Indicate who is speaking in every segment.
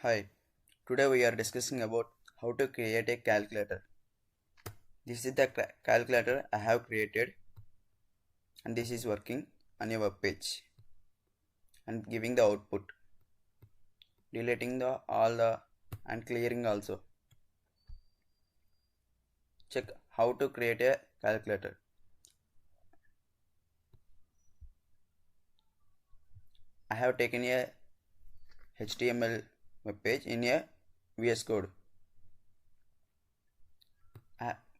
Speaker 1: Hi, today we are discussing about how to create a calculator. This is the calculator I have created and this is working on a web page and giving the output, deleting all the and clearing also. Check how to create a calculator. I have taken a HTML web page in a VS Code.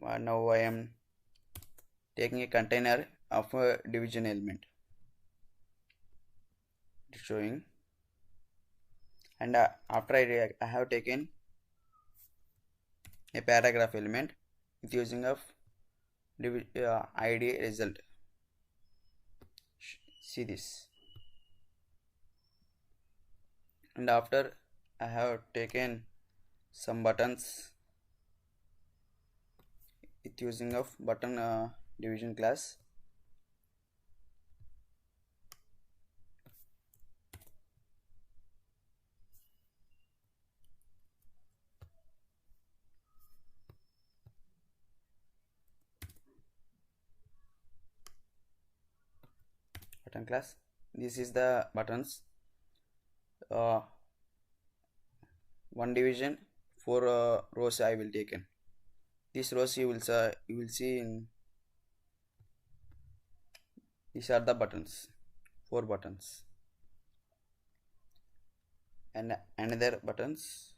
Speaker 1: Now I am taking a container of a division element. Showing, and after I have taken a paragraph element with using of id result. See this, and after I have taken some buttons with using of button division class. Button class, this is the buttons, one division, 4 rows I will taken. These rows you will see in, these are the buttons, 4 buttons, and another buttons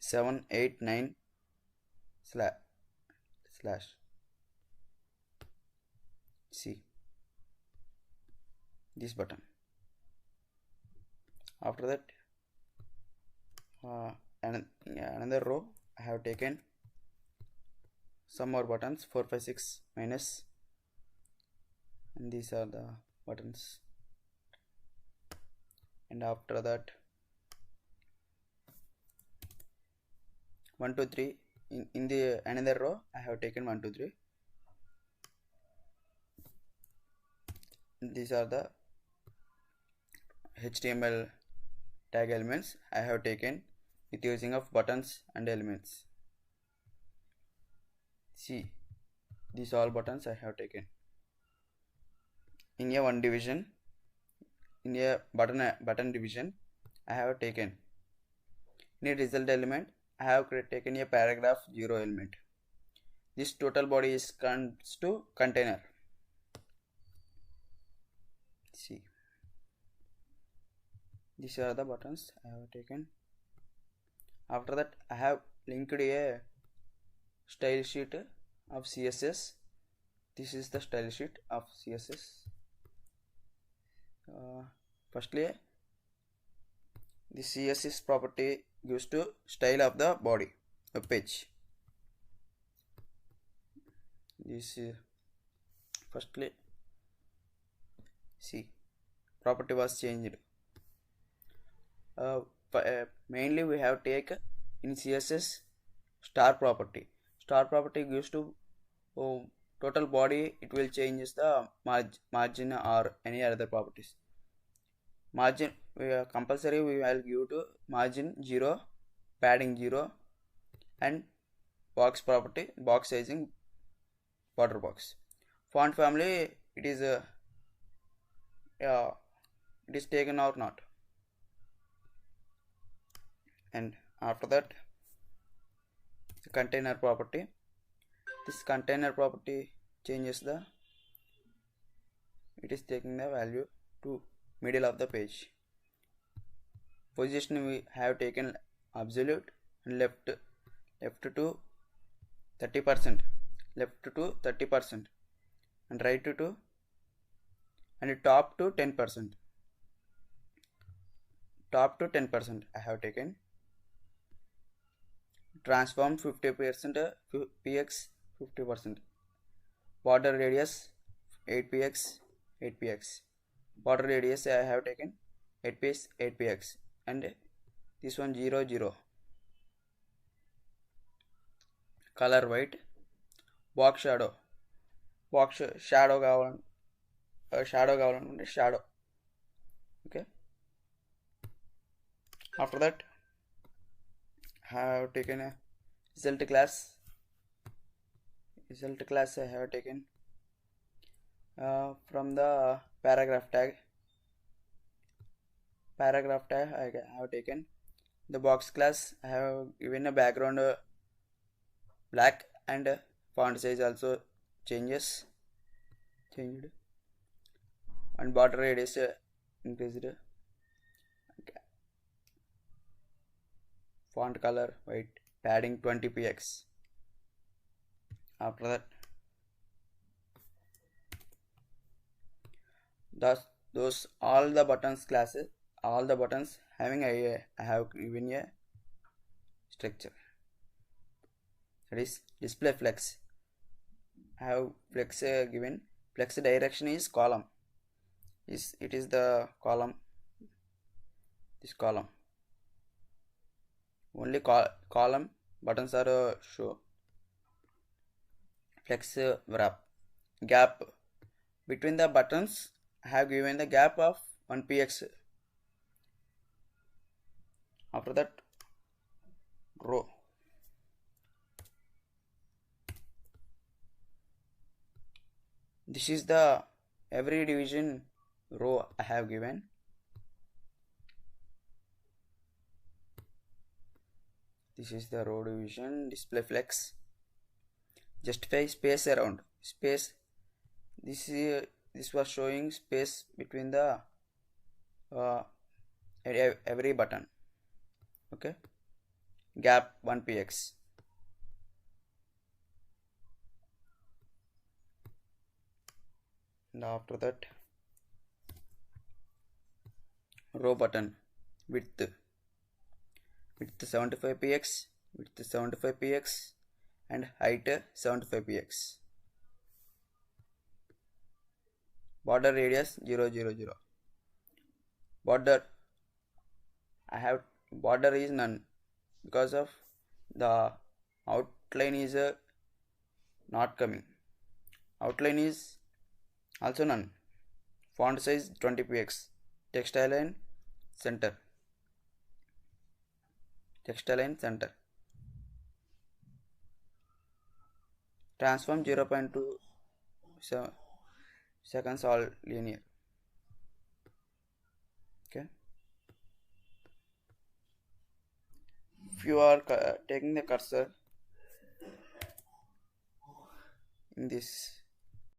Speaker 1: 7, 8, 9 slash. See this button. After that another row I have taken some more buttons, 4, 5, 6 minus, and these are the buttons. And after that 1, 2, 3 in the another row I have taken 1, 2, 3. These are the HTML tag elements I have taken with using of buttons and elements. See, these all buttons I have taken in a one division. In a button division I have taken. In a result element I have taken a paragraph 0 element. This total body is comes to container. See, these are the buttons I have taken. After that I have linked a style sheet of CSS. This is the style sheet of CSS. Firstly, the CSS property gives to style of the body web page. This firstly, see, property was changed. Mainly we have take in CSS star property. Star property gives to total body, it will change the margin or any other properties. Margin compulsory we will give to margin 0, padding 0, and box property, box sizing, border box. Font family, it is taken or not. And after that the container property, this container property changes the, it is taking the value to middle of the page. Position we have taken absolute and left to 30%, left to 30%, and right to 2, and top to 10%. Top to 10% I have taken. Transform 50% px 50%. Border radius 8px 8px. Border radius I have taken 8px 8px, and this one 0 0. Color white. Box shadow. Box shadow కావాలంటే shadow. Okay. After that, I have taken a result class. Result class I have taken from the paragraph tag. Paragraph tag I have taken the box class. I have given a background black, and font size also changed, and border radius increased. Okay. Font color white, padding 20 px. After that, those all the buttons classes, all the buttons having I have given a structure, that is display flex. I have flex given. Flex direction is column. It is the column. This column only column buttons are show. Flex wrap gap between the buttons. I have given the gap of 1 px. After that, row. This is the every division row I have given. This is the row division. Display flex. Justify space around space. This was showing space between the uh, every button. Okay. Gap 1 px. And after that, row button width 75 px, width 75 px, and height 75 px. Border radius 000. Border, I have border is none because of the outline is not coming. Outline is also none. Font size 20 px. Text align center. Text align center. Transform 0.2 seconds, all linear. Okay. If you are taking the cursor in this